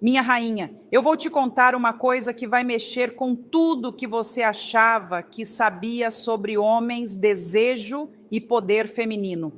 Minha rainha, eu vou te contar uma coisa que vai mexer com tudo que você achava que sabia sobre homens, desejo e poder feminino.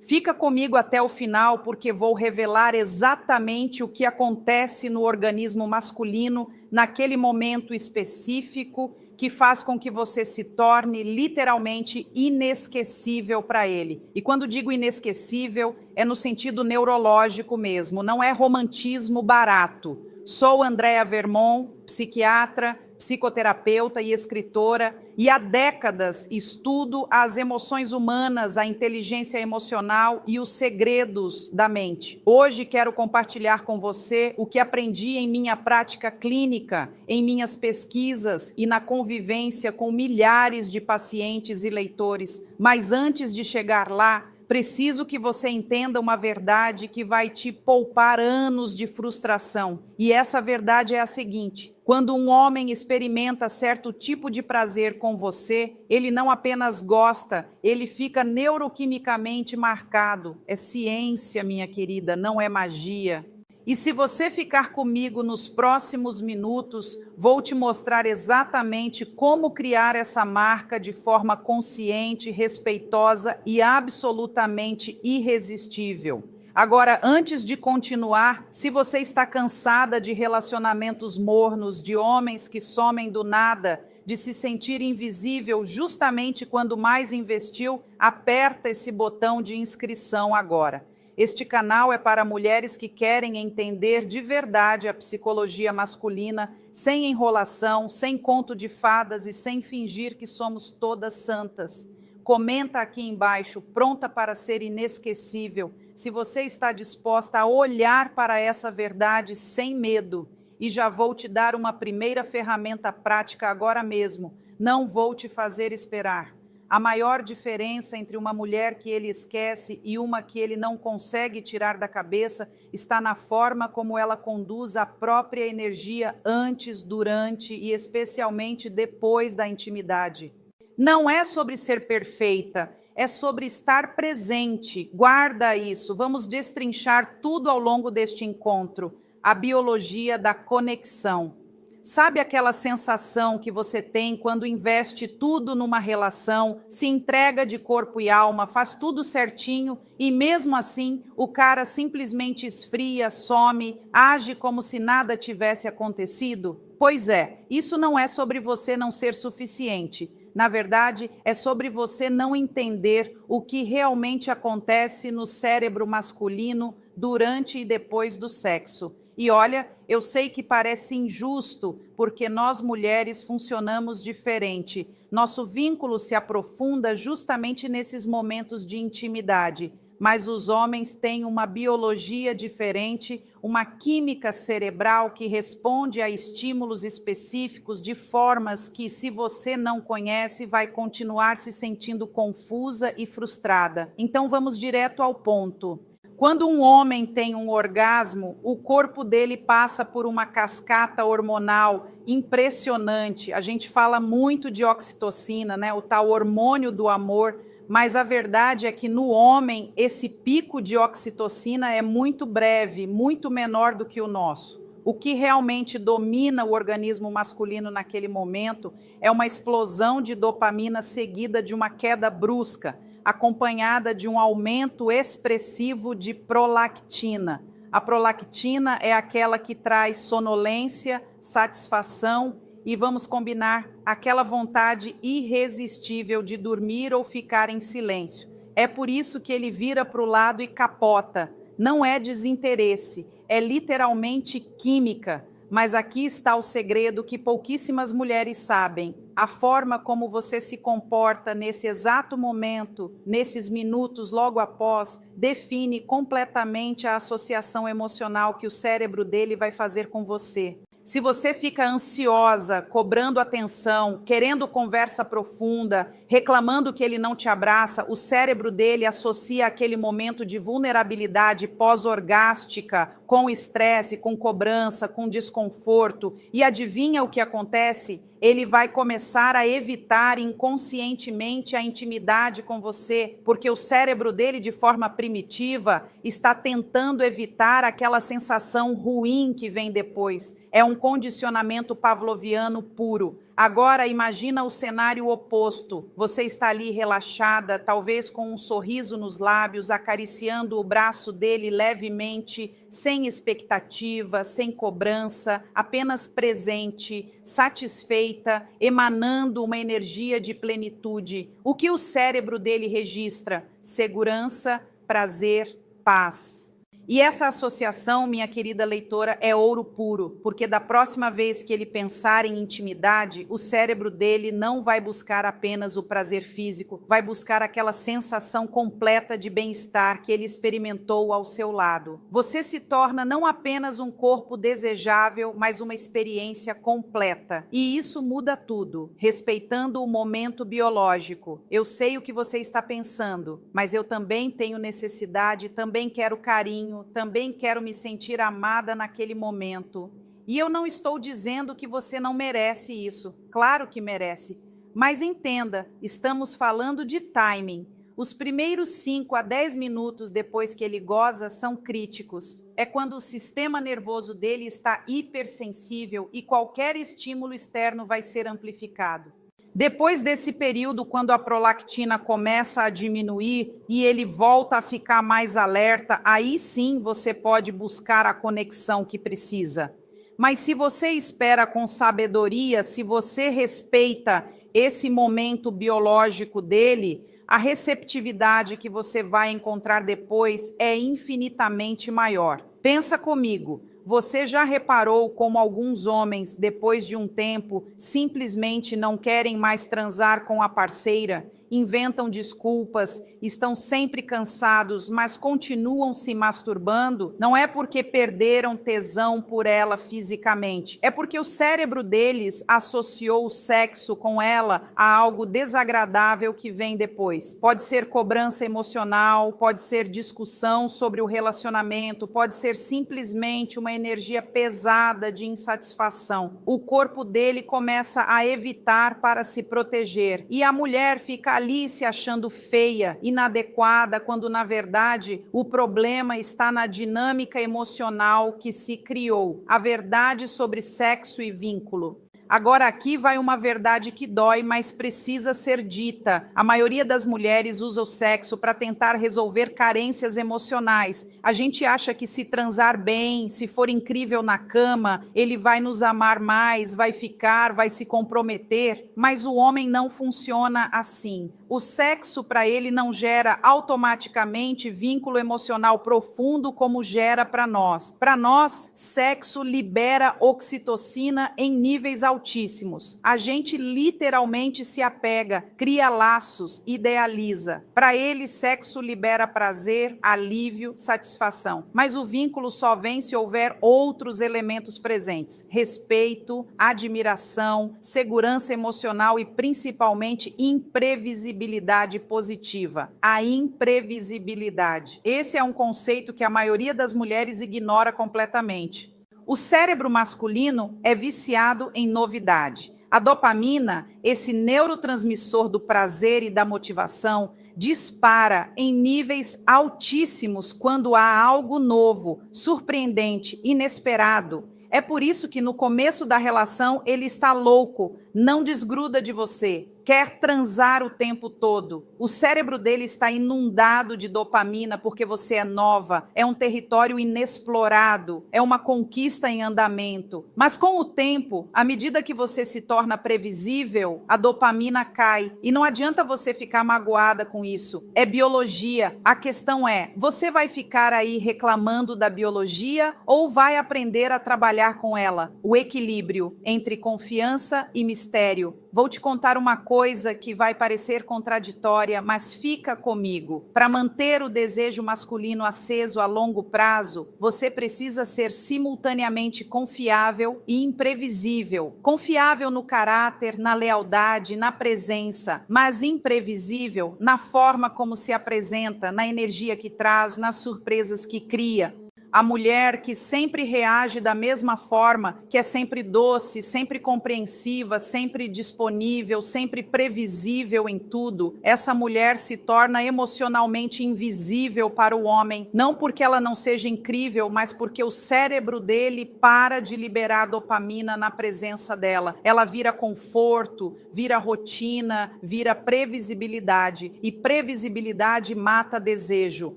Fica comigo até o final, porque vou revelar exatamente o que acontece no organismo masculino naquele momento específico que faz com que você se torne literalmente inesquecível para ele. E quando digo inesquecível, é no sentido neurológico mesmo, não é romantismo barato. Sou Andréa Vermont, psiquiatra, psicoterapeuta e escritora, e há décadas estudo as emoções humanas, a inteligência emocional e os segredos da mente. Hoje quero compartilhar com você o que aprendi em minha prática clínica, em minhas pesquisas e na convivência com milhares de pacientes e leitores. Mas antes de chegar lá, preciso que você entenda uma verdade que vai te poupar anos de frustração. E essa verdade é a seguinte: quando um homem experimenta certo tipo de prazer com você, ele não apenas gosta, ele fica neuroquimicamente marcado. É ciência, minha querida, não é magia. E se você ficar comigo nos próximos minutos, vou te mostrar exatamente como criar essa marca de forma consciente, respeitosa e absolutamente irresistível. Agora, antes de continuar, se você está cansada de relacionamentos mornos, de homens que somem do nada, de se sentir invisível justamente quando mais investiu, aperta esse botão de inscrição agora. Este canal é para mulheres que querem entender de verdade a psicologia masculina, sem enrolação, sem conto de fadas e sem fingir que somos todas santas. Comenta aqui embaixo, pronta para ser inesquecível, se você está disposta a olhar para essa verdade sem medo. E já vou te dar uma primeira ferramenta prática agora mesmo. Não vou te fazer esperar. A maior diferença entre uma mulher que ele esquece e uma que ele não consegue tirar da cabeça está na forma como ela conduz a própria energia antes, durante e especialmente depois da intimidade. Não é sobre ser perfeita, é sobre estar presente. Guarda isso, vamos destrinchar tudo ao longo deste encontro. A biologia da conexão. Sabe aquela sensação que você tem quando investe tudo numa relação, se entrega de corpo e alma, faz tudo certinho e mesmo assim o cara simplesmente esfria, some, age como se nada tivesse acontecido? Pois é, isso não é sobre você não ser suficiente. Na verdade, é sobre você não entender o que realmente acontece no cérebro masculino durante e depois do sexo. E olha, eu sei que parece injusto, porque nós mulheres funcionamos diferente. Nosso vínculo se aprofunda justamente nesses momentos de intimidade, mas os homens têm uma biologia diferente, uma química cerebral que responde a estímulos específicos de formas que, se você não conhece, vai continuar se sentindo confusa e frustrada. Então vamos direto ao ponto. Quando um homem tem um orgasmo, o corpo dele passa por uma cascata hormonal impressionante. A gente fala muito de oxitocina, né? O tal hormônio do amor, mas a verdade é que no homem esse pico de oxitocina é muito breve, muito menor do que o nosso. O que realmente domina o organismo masculino naquele momento é uma explosão de dopamina seguida de uma queda brusca, acompanhada de um aumento expressivo de prolactina. A prolactina é aquela que traz sonolência, satisfação e, vamos combinar, aquela vontade irresistível de dormir ou ficar em silêncio. É por isso que ele vira para o lado e capota. Não é desinteresse, é literalmente química. Mas aqui está o segredo que pouquíssimas mulheres sabem. A forma como você se comporta nesse exato momento, nesses minutos logo após, define completamente a associação emocional que o cérebro dele vai fazer com você. Se você fica ansiosa, cobrando atenção, querendo conversa profunda, reclamando que ele não te abraça, o cérebro dele associa aquele momento de vulnerabilidade pós-orgástica com estresse, com cobrança, com desconforto, e adivinha o que acontece? Ele vai começar a evitar inconscientemente a intimidade com você, porque o cérebro dele, de forma primitiva, está tentando evitar aquela sensação ruim que vem depois. É um condicionamento pavloviano puro. Agora imagina o cenário oposto. Você está ali relaxada, talvez com um sorriso nos lábios, acariciando o braço dele levemente, sem expectativa, sem cobrança, apenas presente, satisfeita, emanando uma energia de plenitude. O que o cérebro dele registra? Segurança, prazer, paz. E essa associação, minha querida leitora, é ouro puro, porque da próxima vez que ele pensar em intimidade, o cérebro dele não vai buscar apenas o prazer físico, vai buscar aquela sensação completa de bem-estar que ele experimentou ao seu lado. Você se torna não apenas um corpo desejável, mas uma experiência completa. E isso muda tudo, respeitando o momento biológico. Eu sei o que você está pensando, mas eu também tenho necessidade, também quero carinho, também quero me sentir amada naquele momento. E eu não estou dizendo que você não merece isso. Claro que merece. Mas entenda, estamos falando de timing. Os primeiros 5 a 10 minutos depois que ele goza são críticos. É quando o sistema nervoso dele está hipersensível e qualquer estímulo externo vai ser amplificado. Depois desse período, quando a prolactina começa a diminuir e ele volta a ficar mais alerta, aí sim você pode buscar a conexão que precisa. Mas se você espera com sabedoria, se você respeita esse momento biológico dele, a receptividade que você vai encontrar depois é infinitamente maior. Pensa comigo. Você já reparou como alguns homens, depois de um tempo, simplesmente não querem mais transar com a parceira, inventam desculpas, estão sempre cansados, mas continuam se masturbando? Não é porque perderam tesão por ela fisicamente, é porque o cérebro deles associou o sexo com ela a algo desagradável que vem depois. Pode ser cobrança emocional, pode ser discussão sobre o relacionamento, pode ser simplesmente uma energia pesada de insatisfação. O corpo dele começa a evitar para se proteger e a mulher fica ali se achando feia, inadequada, quando na verdade o problema está na dinâmica emocional que se criou. A verdade sobre sexo e vínculo. Agora aqui vai uma verdade que dói, mas precisa ser dita. A maioria das mulheres usa o sexo para tentar resolver carências emocionais. A gente acha que se transar bem, se for incrível na cama, ele vai nos amar mais, vai ficar, vai se comprometer. Mas o homem não funciona assim. O sexo para ele não gera automaticamente vínculo emocional profundo como gera para nós. Para nós, sexo libera oxitocina em níveis altíssimos. A gente literalmente se apega, cria laços, idealiza. Para ele, sexo libera prazer, alívio, satisfação. Mas o vínculo só vem se houver outros elementos presentes: respeito, admiração, segurança emocional e principalmente imprevisibilidade positiva. A imprevisibilidade. Esse é um conceito que a maioria das mulheres ignora completamente. O cérebro masculino é viciado em novidade. A dopamina, esse neurotransmissor do prazer e da motivação, dispara em níveis altíssimos quando há algo novo, surpreendente, inesperado. É por isso que no começo da relação ele está louco, não desgruda de você, quer transar o tempo todo. O cérebro dele está inundado de dopamina porque você é nova, é um território inexplorado, é uma conquista em andamento. Mas com o tempo, à medida que você se torna previsível, a dopamina cai. E não adianta você ficar magoada com isso. É biologia. A questão é, você vai ficar aí reclamando da biologia ou vai aprender a trabalhar com ela? O equilíbrio entre confiança e mistério. Vou te contar uma coisa que vai parecer contraditória, mas fica comigo. Para manter o desejo masculino aceso a longo prazo, você precisa ser simultaneamente confiável e imprevisível. Confiável no caráter, na lealdade, na presença, mas imprevisível na forma como se apresenta, na energia que traz, nas surpresas que cria. A mulher que sempre reage da mesma forma, que é sempre doce, sempre compreensiva, sempre disponível, sempre previsível em tudo, essa mulher se torna emocionalmente invisível para o homem, não porque ela não seja incrível, mas porque o cérebro dele para de liberar dopamina na presença dela. Ela vira conforto, vira rotina, vira previsibilidade, e previsibilidade mata desejo.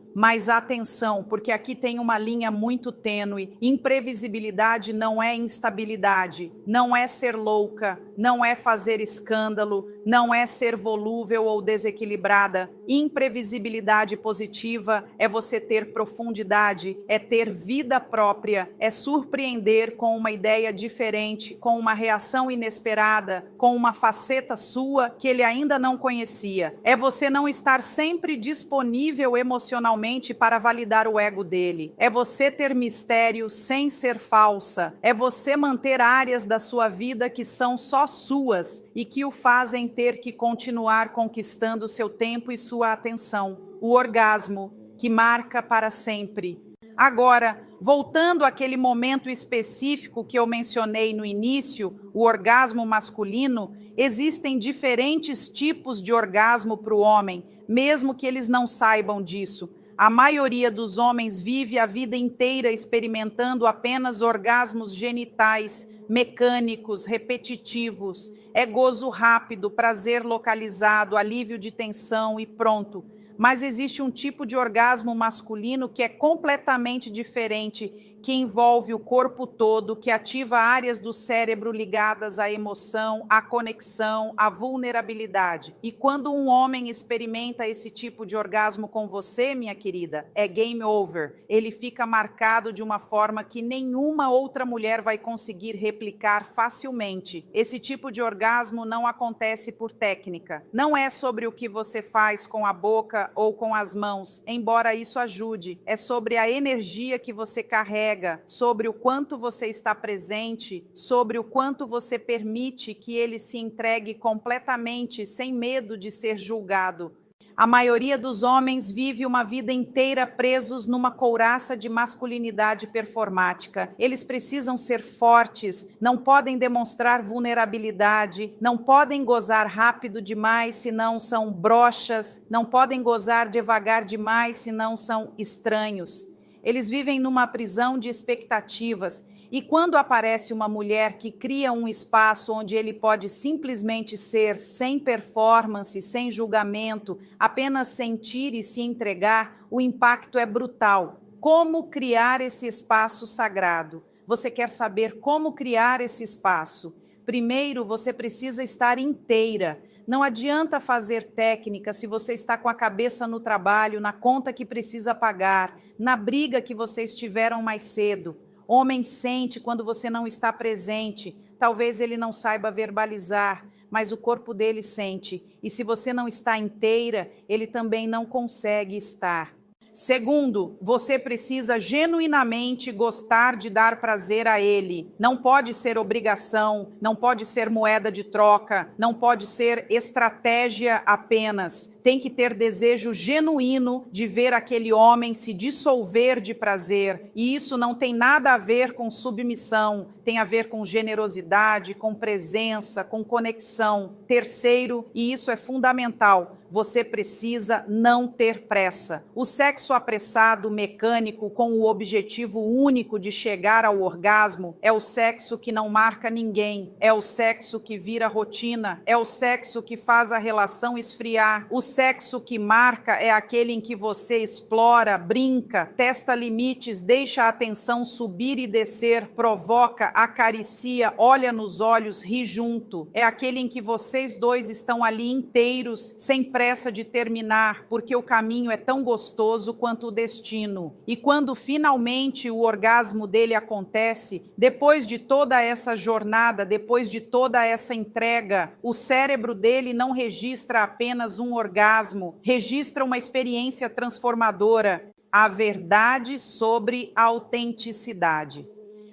Mas atenção, porque aqui tem uma linha muito tênue. Imprevisibilidade não é instabilidade, não é ser louca, não é fazer escândalo, não é ser volúvel ou desequilibrada. Imprevisibilidade positiva é você ter profundidade, é ter vida própria, é surpreender com uma ideia diferente, com uma reação inesperada, com uma faceta sua que ele ainda não conhecia. É você não estar sempre disponível emocionalmente para validar o ego dele. É você ter mistério sem ser falsa. É você manter áreas da sua vida que são só suas e que o fazem ter que continuar conquistando seu tempo e sua atenção. O orgasmo, que marca para sempre. Agora, voltando àquele momento específico que eu mencionei no início, o orgasmo masculino, existem diferentes tipos de orgasmo para o homem, mesmo que eles não saibam disso. A maioria dos homens vive a vida inteira experimentando apenas orgasmos genitais, mecânicos, repetitivos. É gozo rápido, prazer localizado, alívio de tensão e pronto. Mas existe um tipo de orgasmo masculino que é completamente diferente, que envolve o corpo todo, que ativa áreas do cérebro ligadas à emoção, à conexão, à vulnerabilidade. E quando um homem experimenta esse tipo de orgasmo com você, minha querida, é game over. Ele fica marcado de uma forma que nenhuma outra mulher vai conseguir replicar facilmente. Esse tipo de orgasmo não acontece por técnica. Não é sobre o que você faz com a boca ou com as mãos, embora isso ajude. É sobre a energia que você carrega, sobre o quanto você está presente, sobre o quanto você permite que ele se entregue completamente, sem medo de ser julgado. A maioria dos homens vive uma vida inteira presos numa couraça de masculinidade performática. Eles precisam ser fortes, não podem demonstrar vulnerabilidade, não podem gozar rápido demais, senão são broxas, não podem gozar devagar demais, senão são estranhos. Eles vivem numa prisão de expectativas. E quando aparece uma mulher que cria um espaço onde ele pode simplesmente ser sem performance, sem julgamento, apenas sentir e se entregar, o impacto é brutal. Como criar esse espaço sagrado? Você quer saber como criar esse espaço? Primeiro, você precisa estar inteira. Não adianta fazer técnica se você está com a cabeça no trabalho, na conta que precisa pagar, na briga que vocês tiveram mais cedo. Homem sente quando você não está presente. Talvez ele não saiba verbalizar, mas o corpo dele sente. E se você não está inteira, ele também não consegue estar. Segundo, você precisa genuinamente gostar de dar prazer a ele. Não pode ser obrigação, não pode ser moeda de troca, não pode ser estratégia apenas. Tem que ter desejo genuíno de ver aquele homem se dissolver de prazer. E isso não tem nada a ver com submissão, tem a ver com generosidade, com presença, com conexão. Terceiro, e isso é fundamental, você precisa não ter pressa. O sexo apressado, mecânico, com o objetivo único de chegar ao orgasmo, é o sexo que não marca ninguém, é o sexo que vira rotina, é o sexo que faz a relação esfriar. O sexo que marca é aquele em que você explora, brinca, testa limites, deixa a atenção subir e descer, provoca, acaricia, olha nos olhos, ri junto. É aquele em que vocês dois estão ali inteiros, sem pressa de terminar, porque o caminho é tão gostoso quanto o destino. E quando finalmente o orgasmo dele acontece, depois de toda essa jornada, depois de toda essa entrega, o cérebro dele não registra apenas um orgasmo, registra uma experiência transformadora, a verdade sobre a autenticidade.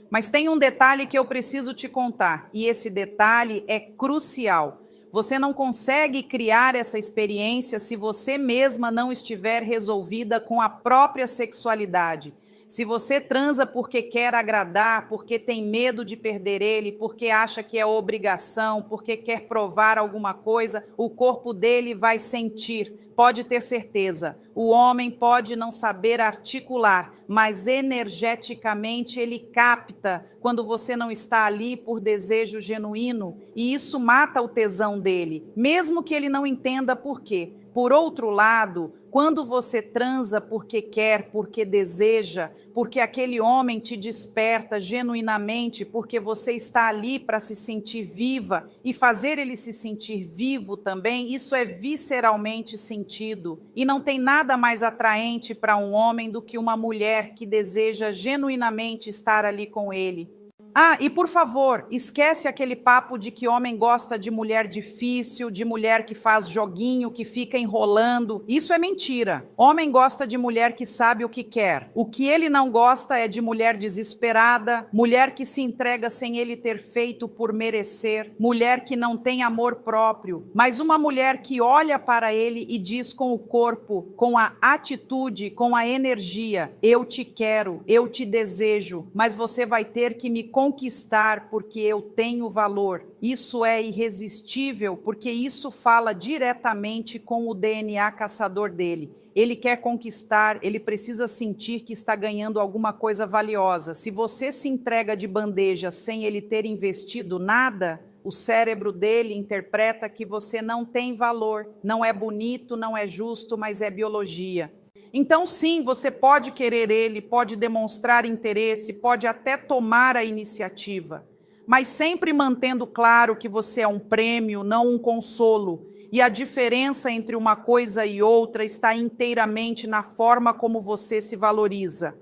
Mas tem um detalhe que eu preciso te contar, e esse detalhe é crucial. Você não consegue criar essa experiência se você mesma não estiver resolvida com a própria sexualidade. Se você transa porque quer agradar, porque tem medo de perder ele, porque acha que é obrigação, porque quer provar alguma coisa, o corpo dele vai sentir. Pode ter certeza, o homem pode não saber articular, mas energeticamente ele capta quando você não está ali por desejo genuíno, e isso mata o tesão dele, mesmo que ele não entenda por quê. Por outro lado, quando você transa porque quer, porque deseja, porque aquele homem te desperta genuinamente, porque você está ali para se sentir viva e fazer ele se sentir vivo também, isso é visceralmente sentido. E não tem nada mais atraente para um homem do que uma mulher que deseja genuinamente estar ali com ele. Ah, e por favor, esquece aquele papo de que homem gosta de mulher difícil, de mulher que faz joguinho, que fica enrolando. Isso é mentira. Homem gosta de mulher que sabe o que quer. O que ele não gosta é de mulher desesperada, mulher que se entrega sem ele ter feito por merecer, mulher que não tem amor próprio, mas uma mulher que olha para ele e diz com o corpo, com a atitude, com a energia: eu te quero, eu te desejo, mas você vai ter que me conquistar porque eu tenho valor. Isso é irresistível, porque isso fala diretamente com o DNA caçador dele. Ele quer conquistar, ele precisa sentir que está ganhando alguma coisa valiosa. Se você se entrega de bandeja sem ele ter investido nada, o cérebro dele interpreta que você não tem valor, não é bonito, não é justo, mas é biologia. Então, sim, você pode querer ele, pode demonstrar interesse, pode até tomar a iniciativa, mas sempre mantendo claro que você é um prêmio, não um consolo. E a diferença entre uma coisa e outra está inteiramente na forma como você se valoriza.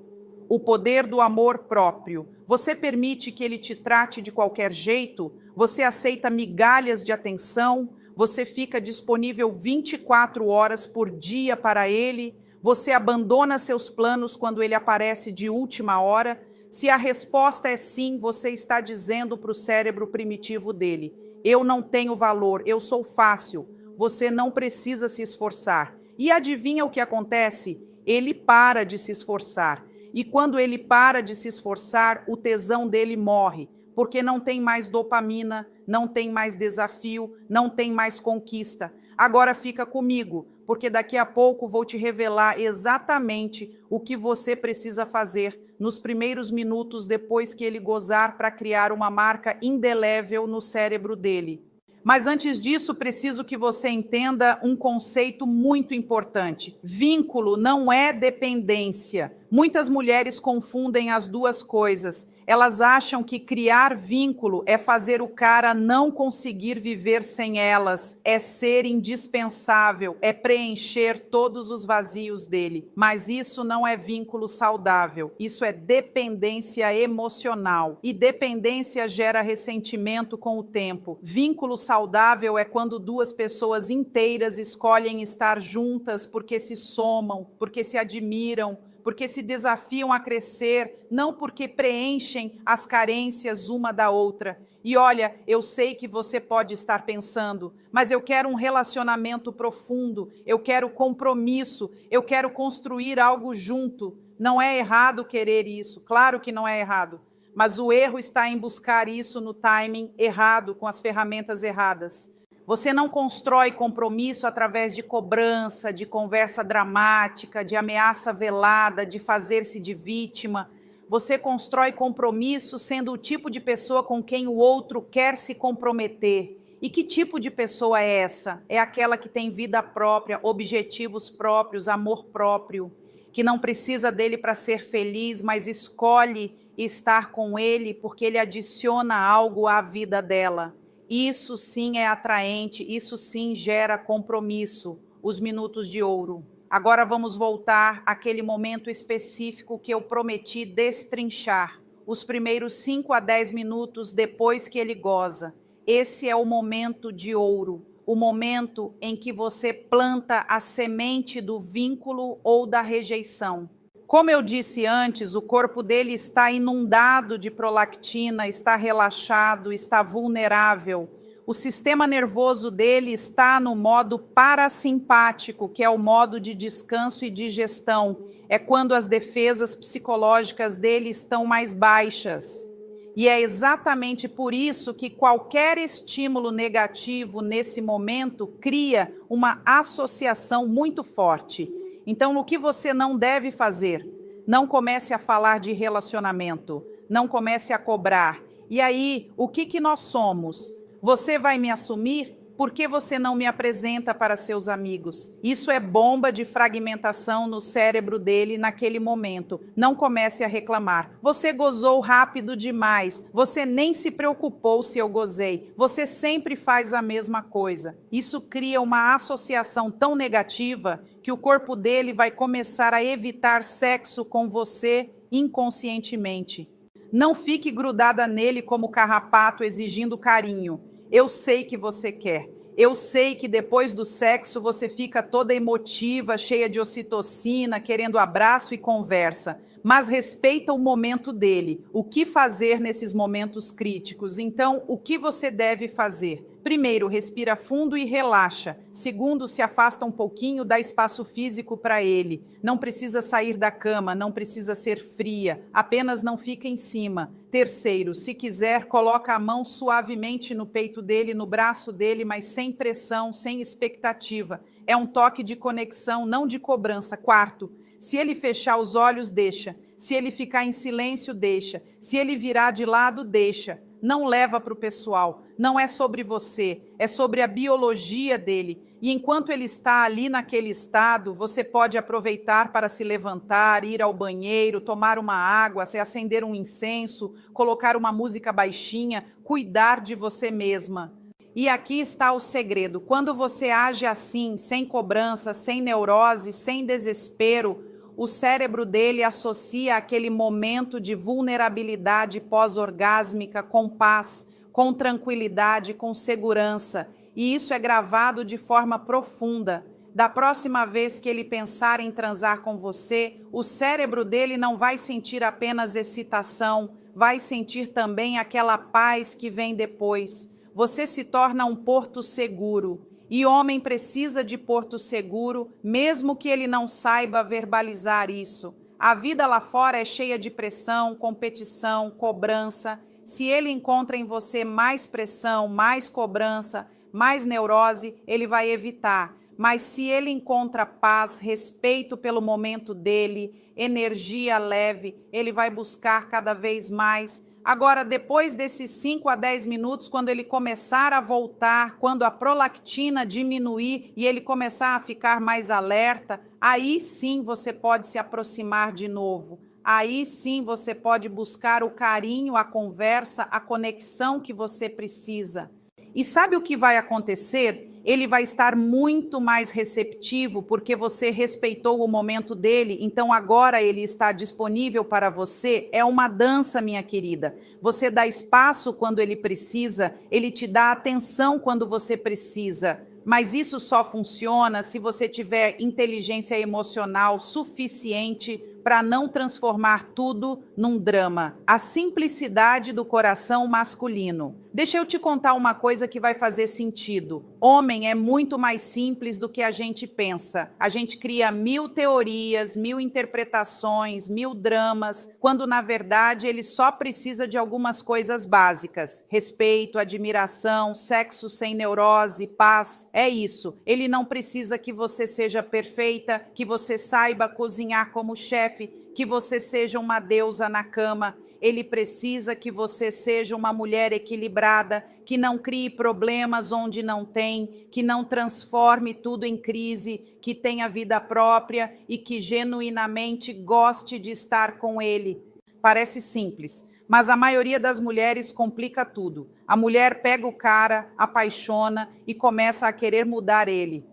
O poder do amor próprio. Você permite que ele te trate de qualquer jeito? Você aceita migalhas de atenção? Você fica disponível 24 horas por dia para ele? Você abandona seus planos quando ele aparece de última hora? Se a resposta é sim, você está dizendo para o cérebro primitivo dele: eu não tenho valor, eu sou fácil, você não precisa se esforçar. E adivinha o que acontece? Ele para de se esforçar. E quando ele para de se esforçar, o tesão dele morre, porque não tem mais dopamina, não tem mais desafio, não tem mais conquista. Agora fica comigo, porque daqui a pouco vou te revelar exatamente o que você precisa fazer nos primeiros minutos depois que ele gozar para criar uma marca indelével no cérebro dele. Mas antes disso, preciso que você entenda um conceito muito importante. Vínculo não é dependência. Muitas mulheres confundem as duas coisas. Elas acham que criar vínculo é fazer o cara não conseguir viver sem elas, é ser indispensável, é preencher todos os vazios dele. Mas isso não é vínculo saudável, isso é dependência emocional. E dependência gera ressentimento com o tempo. Vínculo saudável é quando duas pessoas inteiras escolhem estar juntas porque se somam, porque se admiram, porque se desafiam a crescer, não porque preenchem as carências uma da outra. E olha, eu sei que você pode estar pensando, mas eu quero um relacionamento profundo, eu quero compromisso, eu quero construir algo junto. Não é errado querer isso, claro que não é errado, mas o erro está em buscar isso no timing errado, com as ferramentas erradas. Você não constrói compromisso através de cobrança, de conversa dramática, de ameaça velada, de fazer-se de vítima. Você constrói compromisso sendo o tipo de pessoa com quem o outro quer se comprometer. E que tipo de pessoa é essa? É aquela que tem vida própria, objetivos próprios, amor próprio, que não precisa dele para ser feliz, mas escolhe estar com ele porque ele adiciona algo à vida dela. Isso sim é atraente, isso sim gera compromisso, os minutos de ouro. Agora vamos voltar àquele momento específico que eu prometi destrinchar, os primeiros 5 a 10 minutos depois que ele goza. Esse é o momento de ouro, o momento em que você planta a semente do vínculo ou da rejeição. Como eu disse antes, o corpo dele está inundado de prolactina, está relaxado, está vulnerável. O sistema nervoso dele está no modo parasimpático, que é o modo de descanso e digestão. É quando as defesas psicológicas dele estão mais baixas. E é exatamente por isso que qualquer estímulo negativo nesse momento cria uma associação muito forte. Então, o que você não deve fazer? Não comece a falar de relacionamento, não comece a cobrar. E aí, o que nós somos? Você vai me assumir? Por que você não me apresenta para seus amigos? Isso é bomba de fragmentação no cérebro dele naquele momento. Não comece a reclamar. Você gozou rápido demais. Você nem se preocupou se eu gozei. Você sempre faz a mesma coisa. Isso cria uma associação tão negativa que o corpo dele vai começar a evitar sexo com você inconscientemente. Não fique grudada nele como carrapato exigindo carinho. Eu sei que você quer. Eu sei que depois do sexo você fica toda emotiva, cheia de ocitocina, querendo abraço e conversa. Mas respeita o momento dele. O que fazer nesses momentos críticos? Então, o que você deve fazer? Primeiro, respira fundo e relaxa. Segundo, se afasta um pouquinho, dá espaço físico para ele. Não precisa sair da cama, não precisa ser fria, apenas não fica em cima. Terceiro, se quiser, coloca a mão suavemente no peito dele, no braço dele, mas sem pressão, sem expectativa. É um toque de conexão, não de cobrança. Quarto, se ele fechar os olhos, deixa. Se ele ficar em silêncio, deixa. Se ele virar de lado, deixa. Não leva para o pessoal. Não é sobre você, é sobre a biologia dele. E enquanto ele está ali naquele estado, você pode aproveitar para se levantar, ir ao banheiro, tomar uma água, se acender um incenso, colocar uma música baixinha, cuidar de você mesma. E aqui está o segredo. Quando você age assim, sem cobrança, sem neurose, sem desespero, o cérebro dele associa aquele momento de vulnerabilidade pós-orgásmica com paz, com tranquilidade, com segurança. E isso é gravado de forma profunda. Da próxima vez que ele pensar em transar com você, o cérebro dele não vai sentir apenas excitação, vai sentir também aquela paz que vem depois. Você se torna um porto seguro. E homem precisa de porto seguro, mesmo que ele não saiba verbalizar isso. A vida lá fora é cheia de pressão, competição, cobrança. Se ele encontra em você mais pressão, mais cobrança, mais neurose, ele vai evitar. Mas se ele encontra paz, respeito pelo momento dele, energia leve, ele vai buscar cada vez mais. Agora, depois desses 5 a 10 minutos, quando ele começar a voltar, quando a prolactina diminuir e ele começar a ficar mais alerta, aí sim você pode se aproximar de novo. Aí sim você pode buscar o carinho, a conversa, a conexão que você precisa. E sabe o que vai acontecer? Ele vai estar muito mais receptivo porque você respeitou o momento dele, então agora ele está disponível para você. É uma dança, minha querida. Você dá espaço quando ele precisa, ele te dá atenção quando você precisa. Mas isso só funciona se você tiver inteligência emocional suficiente para não transformar tudo num drama. A simplicidade do coração masculino. Deixa eu te contar uma coisa que vai fazer sentido. Homem é muito mais simples do que a gente pensa. A gente cria 1000 teorias, 1000 interpretações, 1000 dramas, quando na verdade ele só precisa de algumas coisas básicas. Respeito, admiração, sexo sem neurose, paz. É isso. Ele não precisa que você seja perfeita, que você saiba cozinhar como chefe, que você seja uma deusa na cama. Ele precisa que você seja uma mulher equilibrada, que não crie problemas onde não tem, que não transforme tudo em crise, que tenha vida própria e que genuinamente goste de estar com ele. Parece simples, mas a maioria das mulheres complica tudo. A mulher pega o cara, apaixona e começa a querer mudar ele.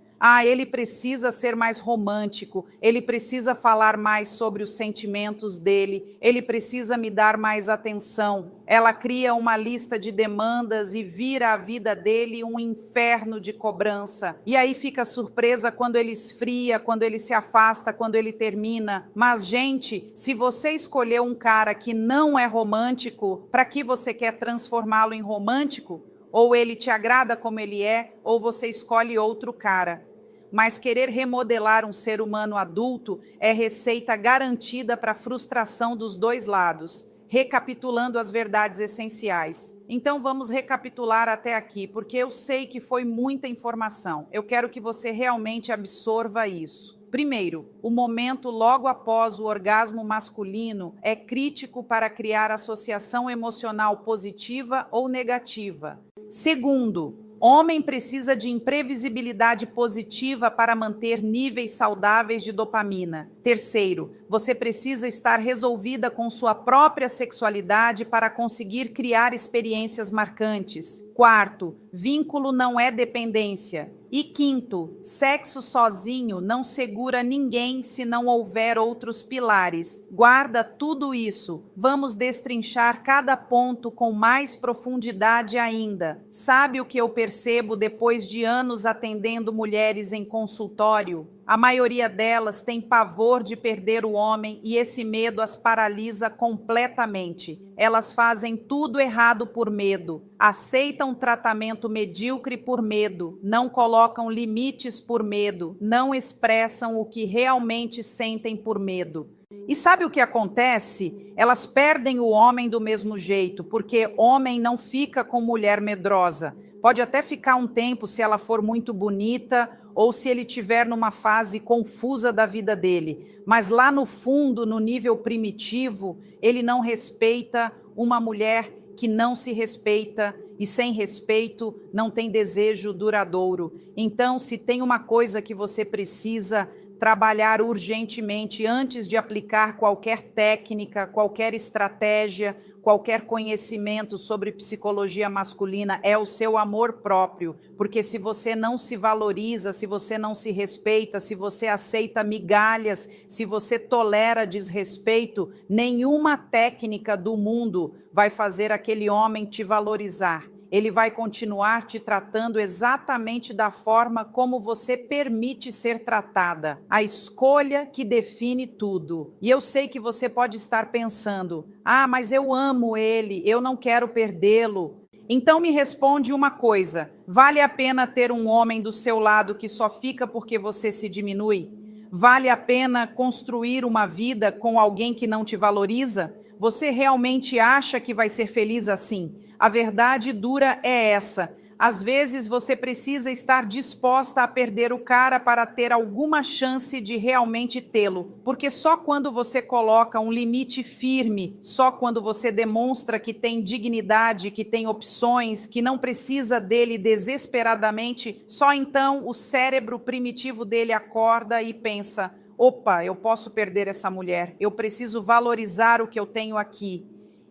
Ele precisa ser mais romântico, ele precisa falar mais sobre os sentimentos dele, ele precisa me dar mais atenção. Ela cria uma lista de demandas e vira a vida dele um inferno de cobrança. E aí fica surpresa quando ele esfria, quando ele se afasta, quando ele termina. Mas, gente, se você escolheu um cara que não é romântico, para que você quer transformá-lo em romântico? Ou ele te agrada como ele é, ou você escolhe outro cara. Mas querer remodelar um ser humano adulto é receita garantida para a frustração dos dois lados. Recapitulando as verdades essenciais. Então vamos recapitular até aqui, porque eu sei que foi muita informação. Eu quero que você realmente absorva isso. Primeiro, o momento logo após o orgasmo masculino é crítico para criar associação emocional positiva ou negativa. Segundo, homem precisa de imprevisibilidade positiva para manter níveis saudáveis de dopamina. Terceiro, você precisa estar resolvida com sua própria sexualidade para conseguir criar experiências marcantes. Quarto, vínculo não é dependência. E quinto, sexo sozinho não segura ninguém se não houver outros pilares. Guarda tudo isso. Vamos destrinchar cada ponto com mais profundidade ainda. Sabe o que eu percebo depois de anos atendendo mulheres em consultório? A maioria delas tem pavor de perder o homem e esse medo as paralisa completamente. Elas fazem tudo errado por medo, aceitam tratamento medíocre por medo, não colocam limites por medo, não expressam o que realmente sentem por medo. E sabe o que acontece? Elas perdem o homem do mesmo jeito, porque homem não fica com mulher medrosa. Pode até ficar um tempo se ela for muito bonita ou se ele estiver numa fase confusa da vida dele. Mas lá no fundo, no nível primitivo, ele não respeita uma mulher que não se respeita e sem respeito não tem desejo duradouro. Então, se tem uma coisa que você precisa trabalhar urgentemente antes de aplicar qualquer técnica, qualquer estratégia, qualquer conhecimento sobre psicologia masculina, é o seu amor próprio, porque se você não se valoriza, se você não se respeita, se você aceita migalhas, se você tolera desrespeito, nenhuma técnica do mundo vai fazer aquele homem te valorizar. Ele vai continuar te tratando exatamente da forma como você permite ser tratada. A escolha que define tudo. E eu sei que você pode estar pensando, mas eu amo ele, eu não quero perdê-lo. Então me responde uma coisa, vale a pena ter um homem do seu lado que só fica porque você se diminui? Vale a pena construir uma vida com alguém que não te valoriza? Você realmente acha que vai ser feliz assim? A verdade dura é essa. Às vezes você precisa estar disposta a perder o cara para ter alguma chance de realmente tê-lo. Porque só quando você coloca um limite firme, só quando você demonstra que tem dignidade, que tem opções, que não precisa dele desesperadamente, só então o cérebro primitivo dele acorda e pensa: opa, eu posso perder essa mulher, eu preciso valorizar o que eu tenho aqui.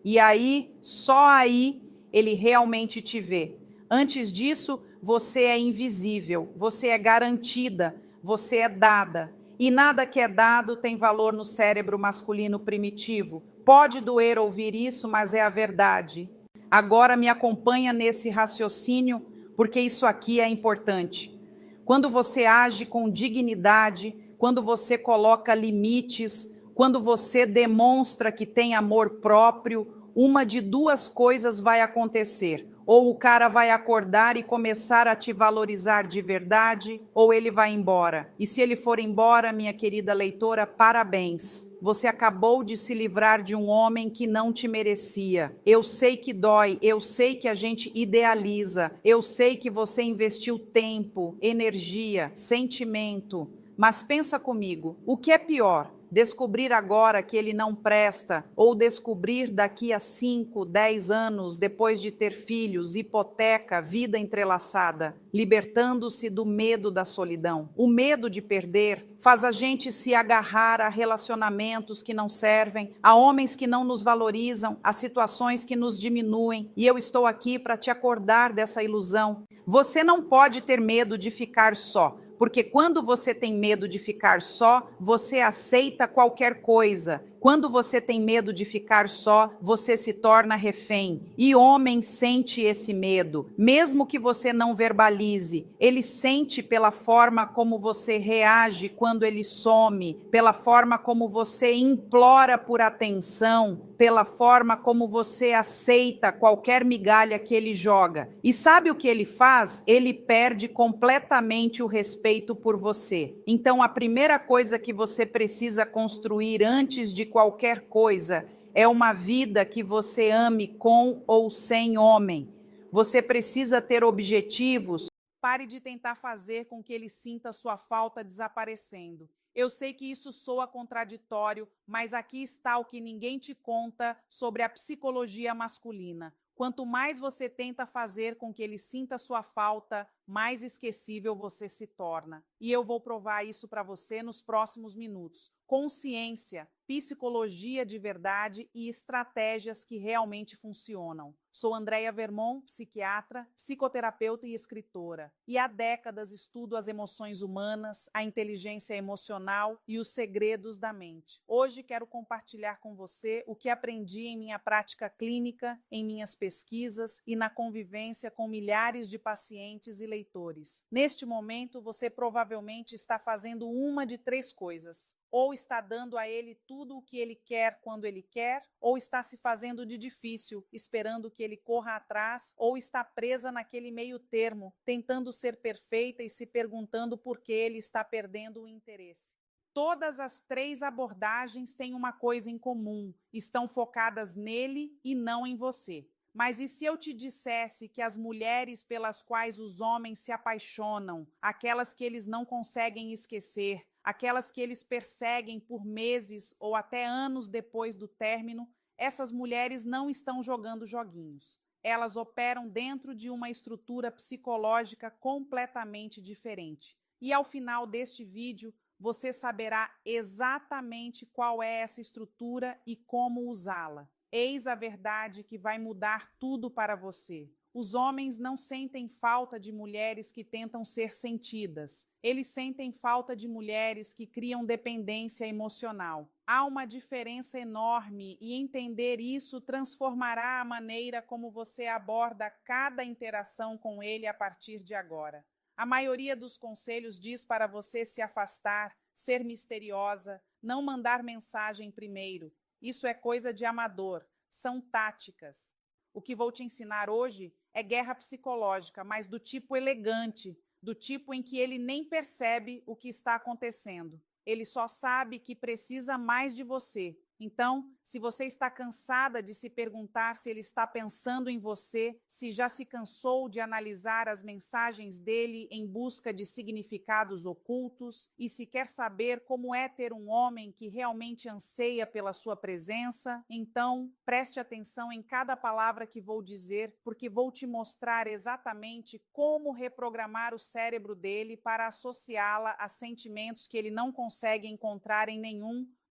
E aí, só aí, ele realmente te vê. Antes disso, você é invisível, você é garantida, você é dada. E nada que é dado tem valor no cérebro masculino primitivo. Pode doer ouvir isso, mas é a verdade. Agora me acompanha nesse raciocínio, porque isso aqui é importante. Quando você age com dignidade, quando você coloca limites, quando você demonstra que tem amor próprio, uma de duas coisas vai acontecer. Ou o cara vai acordar e começar a te valorizar de verdade, ou ele vai embora. E se ele for embora, minha querida leitora, parabéns. Você acabou de se livrar de um homem que não te merecia. Eu sei que dói, eu sei que a gente idealiza, eu sei que você investiu tempo, energia, sentimento. Mas pensa comigo, o que é pior? Descobrir agora que ele não presta, ou descobrir daqui a 5, 10 anos, depois de ter filhos, hipoteca, vida entrelaçada, libertando-se do medo da solidão. O medo de perder faz a gente se agarrar a relacionamentos que não servem, a homens que não nos valorizam, a situações que nos diminuem. E eu estou aqui para te acordar dessa ilusão. Você não pode ter medo de ficar só. Porque quando você tem medo de ficar só, você aceita qualquer coisa. Quando você tem medo de ficar só, você se torna refém. E homem sente esse medo, mesmo que você não verbalize. Ele sente pela forma como você reage quando ele some, pela forma como você implora por atenção, pela forma como você aceita qualquer migalha que ele joga. E sabe o que ele faz? Ele perde completamente o respeito por você. Então, a primeira coisa que você precisa construir antes de qualquer coisa é uma vida que você ame com ou sem homem. Você precisa ter objetivos. Pare de tentar fazer com que ele sinta sua falta desaparecendo. Eu sei que isso soa contraditório, mas aqui está o que ninguém te conta sobre a psicologia masculina. Quanto mais você tenta fazer com que ele sinta sua falta, mais esquecível você se torna. E eu vou provar isso para você nos próximos minutos. Consciência, psicologia de verdade e estratégias que realmente funcionam. Sou Andréia Vermont, psiquiatra, psicoterapeuta e escritora. E há décadas estudo as emoções humanas, a inteligência emocional e os segredos da mente. Hoje quero compartilhar com você o que aprendi em minha prática clínica, em minhas pesquisas e na convivência com milhares de pacientes e leitores. Neste momento, você provavelmente está fazendo uma de três coisas. Ou está dando a ele tudo o que ele quer quando ele quer, ou está se fazendo de difícil, esperando que ele corra atrás, ou está presa naquele meio termo, tentando ser perfeita e se perguntando por que ele está perdendo o interesse. Todas as três abordagens têm uma coisa em comum: estão focadas nele e não em você. Mas e se eu te dissesse que as mulheres pelas quais os homens se apaixonam, aquelas que eles não conseguem esquecer, aquelas que eles perseguem por meses ou até anos depois do término, essas mulheres não estão jogando joguinhos. Elas operam dentro de uma estrutura psicológica completamente diferente. E ao final deste vídeo, você saberá exatamente qual é essa estrutura e como usá-la. Eis a verdade que vai mudar tudo para você. Os homens não sentem falta de mulheres que tentam ser sentidas. Eles sentem falta de mulheres que criam dependência emocional. Há uma diferença enorme e entender isso transformará a maneira como você aborda cada interação com ele a partir de agora. A maioria dos conselhos diz para você se afastar, ser misteriosa, não mandar mensagem primeiro. Isso é coisa de amador, são táticas. O que vou te ensinar hoje é guerra psicológica, mas do tipo elegante, do tipo em que ele nem percebe o que está acontecendo. Ele só sabe que precisa mais de você. Então, se você está cansada de se perguntar se ele está pensando em você, se já se cansou de analisar as mensagens dele em busca de significados ocultos, e se quer saber como é ter um homem que realmente anseia pela sua presença, então preste atenção em cada palavra que vou dizer, porque vou te mostrar exatamente como reprogramar o cérebro dele para associá-la a sentimentos que ele não consegue encontrar em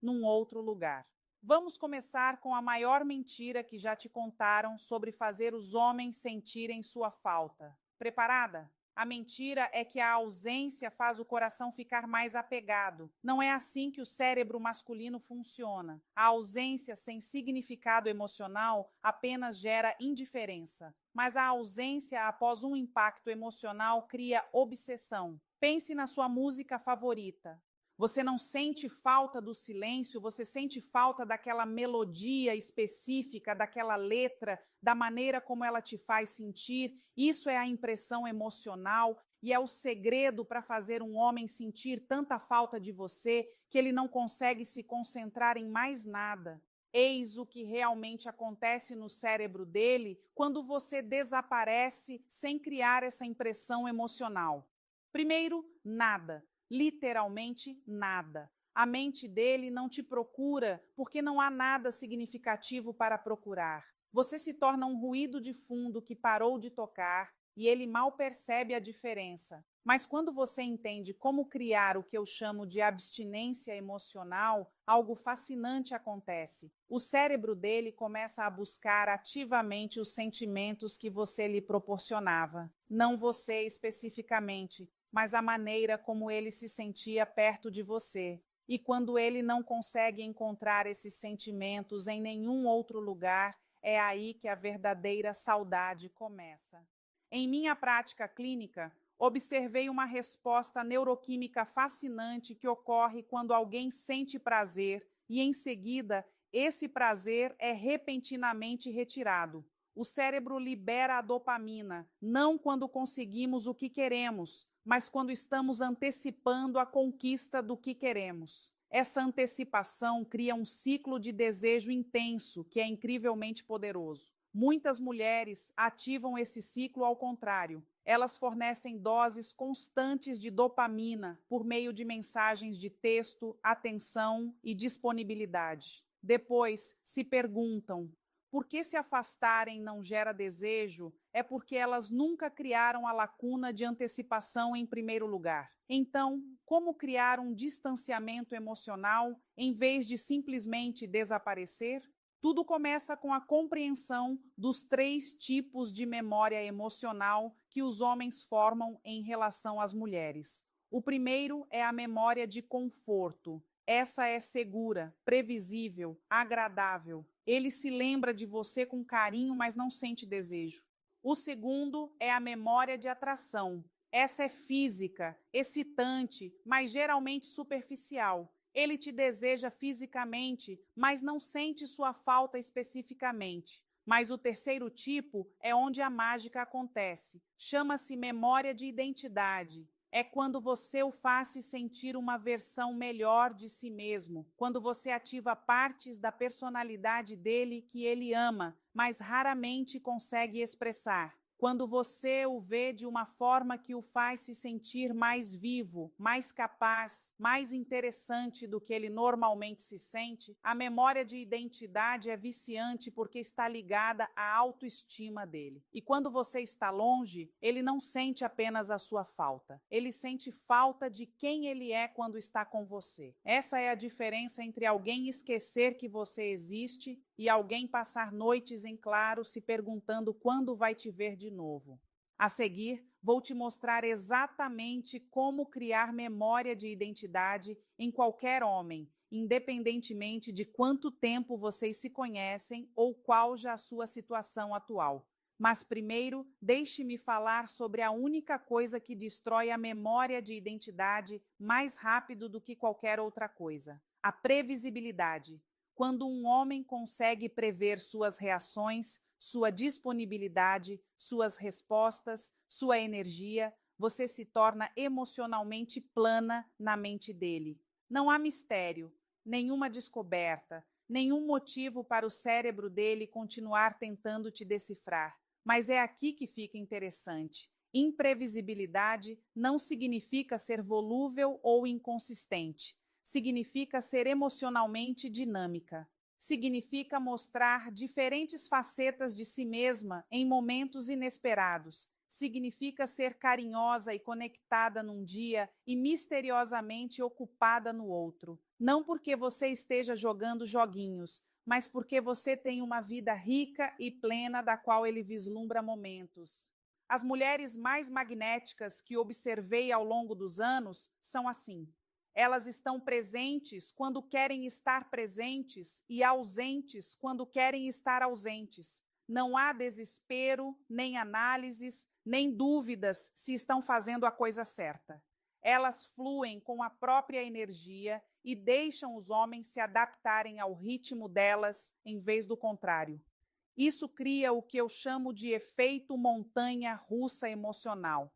num outro lugar. Vamos começar com a maior mentira que já te contaram sobre fazer os homens sentirem sua falta. Preparada? A mentira é que a ausência faz o coração ficar mais apegado. Não é assim que o cérebro masculino funciona. A ausência sem significado emocional apenas gera indiferença. Mas a ausência após um impacto emocional cria obsessão. Pense na sua música favorita. Você não sente falta do silêncio, você sente falta daquela melodia específica, daquela letra, da maneira como ela te faz sentir. Isso é a impressão emocional e é o segredo para fazer um homem sentir tanta falta de você que ele não consegue se concentrar em mais nada. Eis o que realmente acontece no cérebro dele quando você desaparece sem criar essa impressão emocional. Primeiro, nada. Literalmente nada. A mente dele não te procura porque não há nada significativo para procurar. Você se torna um ruído de fundo que parou de tocar e ele mal percebe a diferença. Mas quando você entende como criar o que eu chamo de abstinência emocional, algo fascinante acontece. O cérebro dele começa a buscar ativamente os sentimentos que você lhe proporcionava. Não você especificamente, mas a maneira como ele se sentia perto de você. E quando ele não consegue encontrar esses sentimentos em nenhum outro lugar, é aí que a verdadeira saudade começa. Em minha prática clínica, observei uma resposta neuroquímica fascinante que ocorre quando alguém sente prazer e, em seguida, esse prazer é repentinamente retirado. O cérebro libera a dopamina, não quando conseguimos o que queremos, mas quando estamos antecipando a conquista do que queremos. Essa antecipação cria um ciclo de desejo intenso que é incrivelmente poderoso. Muitas mulheres ativam esse ciclo ao contrário. Elas fornecem doses constantes de dopamina por meio de mensagens de texto, atenção e disponibilidade. Depois se perguntam: por que se afastarem não gera desejo? É porque elas nunca criaram a lacuna de antecipação em primeiro lugar. Então, como criar um distanciamento emocional em vez de simplesmente desaparecer? Tudo começa com a compreensão dos 3 tipos de memória emocional que os homens formam em relação às mulheres. O primeiro é a memória de conforto. Essa é segura, previsível, agradável. Ele se lembra de você com carinho, mas não sente desejo. O segundo é a memória de atração. Essa é física, excitante, mas geralmente superficial. Ele te deseja fisicamente, mas não sente sua falta especificamente. Mas o terceiro tipo é onde a mágica acontece. Chama-se memória de identidade. É quando você o faz se sentir uma versão melhor de si mesmo, quando você ativa partes da personalidade dele que ele ama, mas raramente consegue expressar. Quando você o vê de uma forma que o faz se sentir mais vivo, mais capaz, mais interessante do que ele normalmente se sente, a memória de identidade é viciante porque está ligada à autoestima dele. E quando você está longe, ele não sente apenas a sua falta, ele sente falta de quem ele é quando está com você. Essa é a diferença entre alguém esquecer que você existe e alguém passar noites em claro se perguntando quando vai te ver de novo. A seguir, vou te mostrar exatamente como criar memória de identidade em qualquer homem, independentemente de quanto tempo vocês se conhecem ou qual já a sua situação atual. Mas primeiro, deixe-me falar sobre a única coisa que destrói a memória de identidade mais rápido do que qualquer outra coisa: a previsibilidade. Quando um homem consegue prever suas reações, sua disponibilidade, suas respostas, sua energia, você se torna emocionalmente plana na mente dele. Não há mistério, nenhuma descoberta, nenhum motivo para o cérebro dele continuar tentando te decifrar. Mas é aqui que fica interessante. Imprevisibilidade não significa ser volúvel ou inconsistente. Significa ser emocionalmente dinâmica. Significa mostrar diferentes facetas de si mesma em momentos inesperados. Significa ser carinhosa e conectada num dia e misteriosamente ocupada no outro. Não porque você esteja jogando joguinhos, mas porque você tem uma vida rica e plena da qual ele vislumbra momentos. As mulheres mais magnéticas que observei ao longo dos anos são assim. Elas estão presentes quando querem estar presentes e ausentes quando querem estar ausentes. Não há desespero, nem análises, nem dúvidas se estão fazendo a coisa certa. Elas fluem com a própria energia e deixam os homens se adaptarem ao ritmo delas em vez do contrário. Isso cria o que eu chamo de efeito montanha-russa emocional.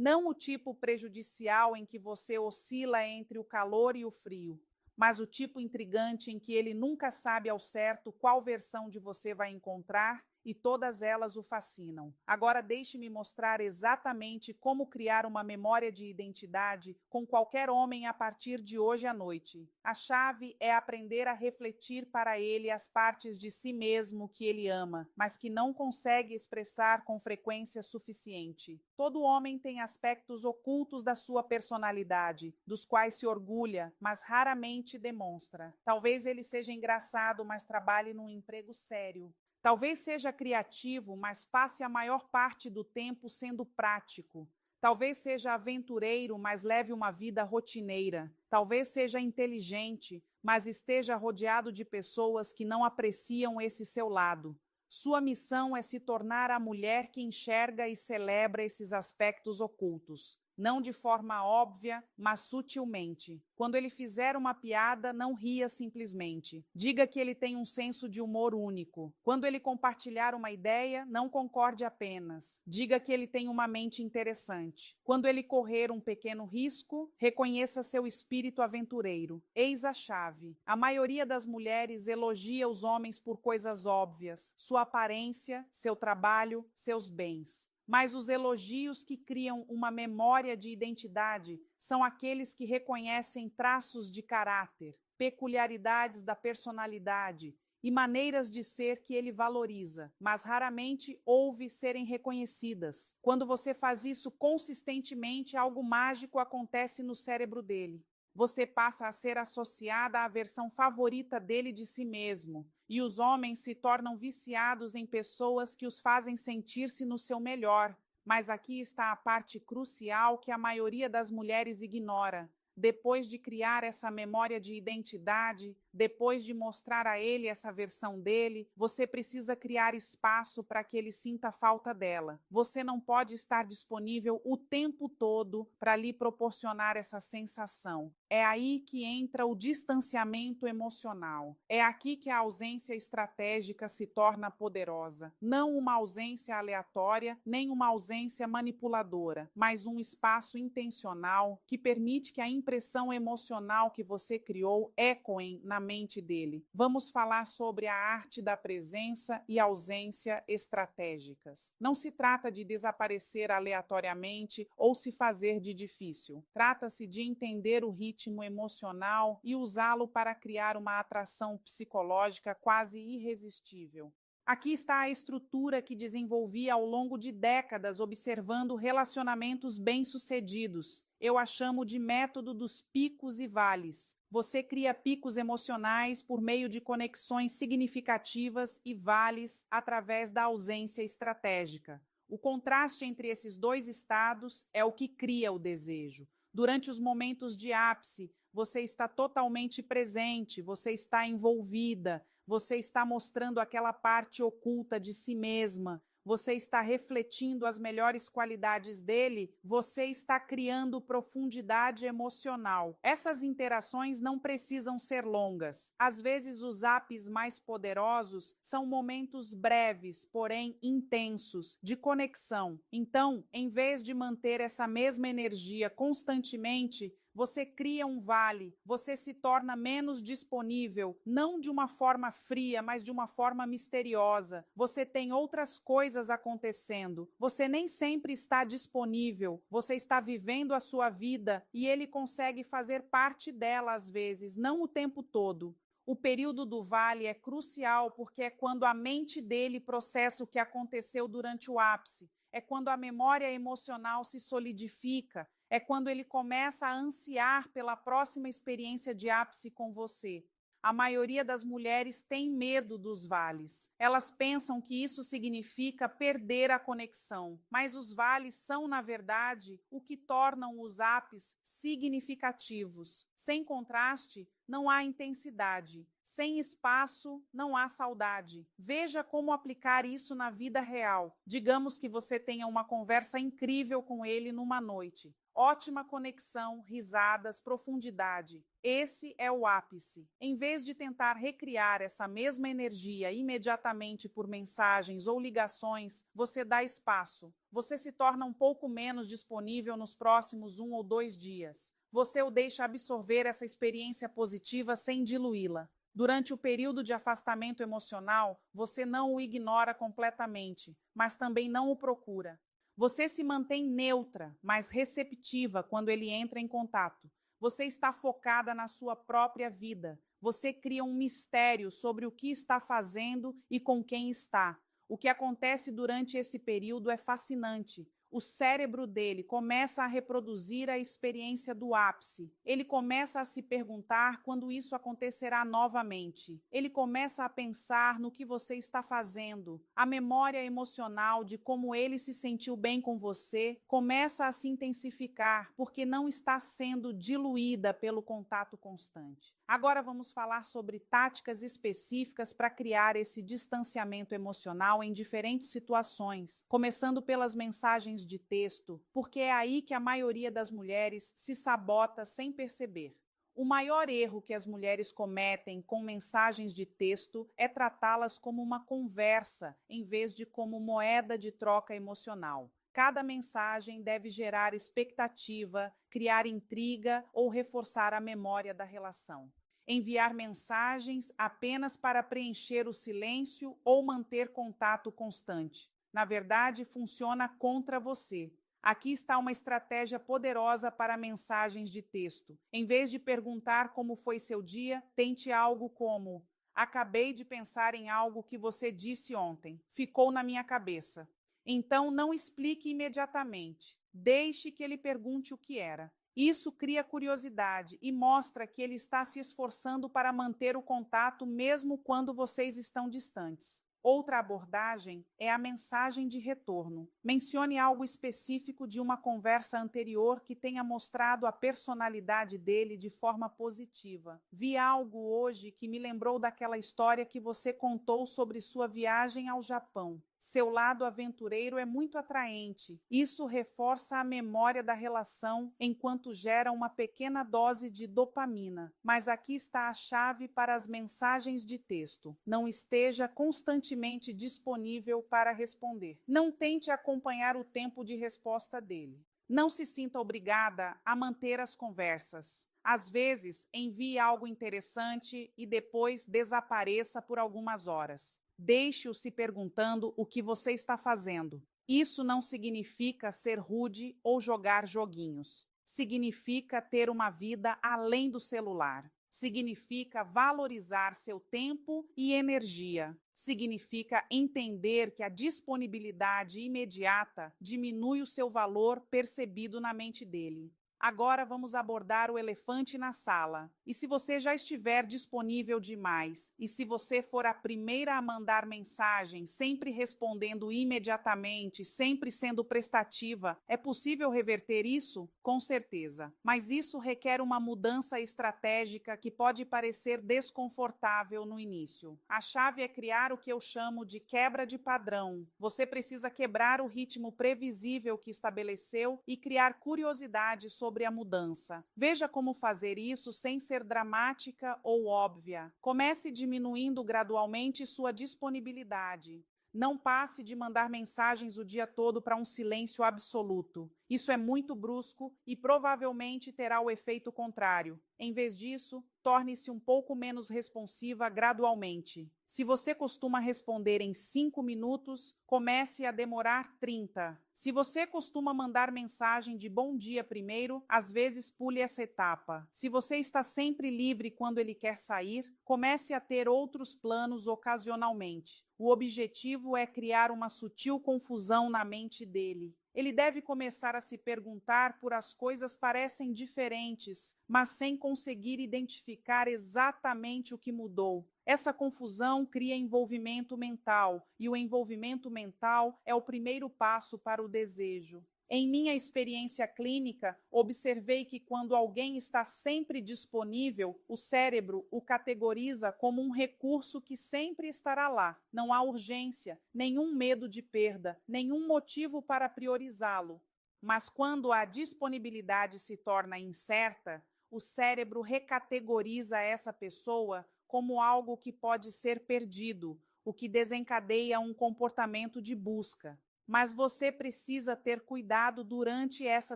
Não o tipo prejudicial em que você oscila entre o calor e o frio, mas o tipo intrigante em que ele nunca sabe ao certo qual versão de você vai encontrar e todas elas o fascinam. Agora deixe-me mostrar exatamente como criar uma memória de identidade com qualquer homem a partir de hoje à noite. A chave é aprender a refletir para ele as partes de si mesmo que ele ama, mas que não consegue expressar com frequência suficiente. Todo homem tem aspectos ocultos da sua personalidade, dos quais se orgulha, mas raramente demonstra. Talvez ele seja engraçado, mas trabalhe num emprego sério. Talvez seja criativo, mas passe a maior parte do tempo sendo prático. Talvez seja aventureiro, mas leve uma vida rotineira. Talvez seja inteligente, mas esteja rodeado de pessoas que não apreciam esse seu lado. Sua missão é se tornar a mulher que enxerga e celebra esses aspectos ocultos. Não de forma óbvia, mas sutilmente. Quando ele fizer uma piada, não ria simplesmente. Diga que ele tem um senso de humor único. Quando ele compartilhar uma ideia, não concorde apenas. Diga que ele tem uma mente interessante. Quando ele correr um pequeno risco, reconheça seu espírito aventureiro. Eis a chave. A maioria das mulheres elogia os homens por coisas óbvias, sua aparência, seu trabalho, seus bens. Mas os elogios que criam uma memória de identidade são aqueles que reconhecem traços de caráter, peculiaridades da personalidade e maneiras de ser que ele valoriza, mas raramente ouve serem reconhecidas. Quando você faz isso consistentemente, algo mágico acontece no cérebro dele. Você passa a ser associada à versão favorita dele de si mesmo, e os homens se tornam viciados em pessoas que os fazem sentir-se no seu melhor. Mas aqui está a parte crucial que a maioria das mulheres ignora. Depois de criar essa memória de identidade, depois de mostrar a ele essa versão dele, você precisa criar espaço para que ele sinta falta dela. Você não pode estar disponível o tempo todo para lhe proporcionar essa sensação. É aí que entra o distanciamento emocional. É aqui que a ausência estratégica se torna poderosa. Não uma ausência aleatória, nem uma ausência manipuladora, mas um espaço intencional que permite que a impressão emocional que você criou ecoem na mente dele. Vamos falar sobre a arte da presença e ausência estratégicas. Não se trata de desaparecer aleatoriamente ou se fazer de difícil. Trata-se de entender o ritmo emocional e usá-lo para criar uma atração psicológica quase irresistível. Aqui está a estrutura que desenvolvi ao longo de décadas observando relacionamentos bem-sucedidos. Eu a chamo de método dos picos e vales. Você cria picos emocionais por meio de conexões significativas e vales através da ausência estratégica. O contraste entre esses dois estados é o que cria o desejo. Durante os momentos de ápice, você está totalmente presente, você está envolvida, você está mostrando aquela parte oculta de si mesma, você está refletindo as melhores qualidades dele, você está criando profundidade emocional. Essas interações não precisam ser longas. Às vezes, os apps mais poderosos são momentos breves, porém intensos, de conexão. Então, em vez de manter essa mesma energia constantemente, você cria um vale, você se torna menos disponível, não de uma forma fria, mas de uma forma misteriosa. Você tem outras coisas acontecendo, você nem sempre está disponível, você está vivendo a sua vida e ele consegue fazer parte dela às vezes, não o tempo todo. O período do vale é crucial porque é quando a mente dele processa o que aconteceu durante o ápice, é quando a memória emocional se solidifica, é quando ele começa a ansiar pela próxima experiência de ápice com você. A maioria das mulheres tem medo dos vales. Elas pensam que isso significa perder a conexão, mas os vales são, na verdade, o que tornam os apps significativos. Sem contraste, não há intensidade. Sem espaço, não há saudade. Veja como aplicar isso na vida real. Digamos que você tenha uma conversa incrível com ele numa noite. Ótima conexão, risadas, profundidade. Esse é o ápice. Em vez de tentar recriar essa mesma energia imediatamente por mensagens ou ligações, você dá espaço. Você se torna um pouco menos disponível nos próximos 1 ou 2 dias. Você o deixa absorver essa experiência positiva sem diluí-la. Durante o período de afastamento emocional, você não o ignora completamente, mas também não o procura. Você se mantém neutra, mas receptiva quando ele entra em contato. Você está focada na sua própria vida. Você cria um mistério sobre o que está fazendo e com quem está. O que acontece durante esse período é fascinante. o cérebro dele começa a reproduzir a experiência do ápice. Ele começa a se perguntar quando isso acontecerá novamente. Ele começa a pensar no que você está fazendo. A memória emocional de como ele se sentiu bem com você começa a se intensificar porque não está sendo diluída pelo contato constante. Agora vamos falar sobre táticas específicas para criar esse distanciamento emocional em diferentes situações, começando pelas mensagens de texto, porque é aí que a maioria das mulheres se sabota sem perceber. O maior erro que as mulheres cometem com mensagens de texto é tratá-las como uma conversa, em vez de como moeda de troca emocional. Cada mensagem deve gerar expectativa, criar intriga ou reforçar a memória da relação. Enviar mensagens apenas para preencher o silêncio ou manter contato constante. Na verdade, funciona contra você. Aqui está uma estratégia poderosa para mensagens de texto. Em vez de perguntar como foi seu dia, tente algo como: acabei de pensar em algo que você disse ontem. Ficou na minha cabeça. Então, não explique imediatamente. Deixe que ele pergunte o que era. Isso cria curiosidade e mostra que ele está se esforçando para manter o contato mesmo quando vocês estão distantes. Outra abordagem é a mensagem de retorno. Mencione algo específico de uma conversa anterior que tenha mostrado a personalidade dele de forma positiva. Vi algo hoje que me lembrou daquela história que você contou sobre sua viagem ao Japão. Seu lado aventureiro é muito atraente. Isso reforça a memória da relação enquanto gera uma pequena dose de dopamina. Mas aqui está a chave para as mensagens de texto. Não esteja constantemente disponível para responder. Não tente acompanhar o tempo de resposta dele. Não se sinta obrigada a manter as conversas. Às vezes, envie algo interessante e depois desapareça por algumas horas. Deixe-o se perguntando o que você está fazendo. Isso não significa ser rude ou jogar joguinhos. Significa ter uma vida além do celular. Significa valorizar seu tempo e energia. Significa entender que a disponibilidade imediata diminui o seu valor percebido na mente dele. Agora vamos abordar o elefante na sala. E se você já estiver disponível demais, e se você for a primeira a mandar mensagem, sempre respondendo imediatamente, sempre sendo prestativa, é possível reverter isso? Com certeza. Mas isso requer uma mudança estratégica que pode parecer desconfortável no início. A chave é criar o que eu chamo de quebra de padrão. Você precisa quebrar o ritmo previsível que estabeleceu e criar curiosidade sobre a mudança. Veja como fazer isso sem ser dramática ou óbvia. Comece diminuindo gradualmente sua disponibilidade. Não passe de mandar mensagens o dia todo para um silêncio absoluto. Isso é muito brusco e provavelmente terá o efeito contrário. Em vez disso, torne-se um pouco menos responsiva gradualmente. Se você costuma responder em 5 minutos, comece a demorar 30. Se você costuma mandar mensagem de bom dia primeiro, às vezes pule essa etapa. Se você está sempre livre quando ele quer sair, comece a ter outros planos ocasionalmente. O objetivo é criar uma sutil confusão na mente dele. Ele deve começar a se perguntar por as coisas parecem diferentes, mas sem conseguir identificar exatamente o que mudou. Essa confusão cria envolvimento mental, e o envolvimento mental é o primeiro passo para o desejo. Em minha experiência clínica, observei que quando alguém está sempre disponível, o cérebro o categoriza como um recurso que sempre estará lá. Não há urgência, nenhum medo de perda, nenhum motivo para priorizá-lo. Mas quando a disponibilidade se torna incerta, o cérebro recategoriza essa pessoa como algo que pode ser perdido, o que desencadeia um comportamento de busca. Mas você precisa ter cuidado durante essa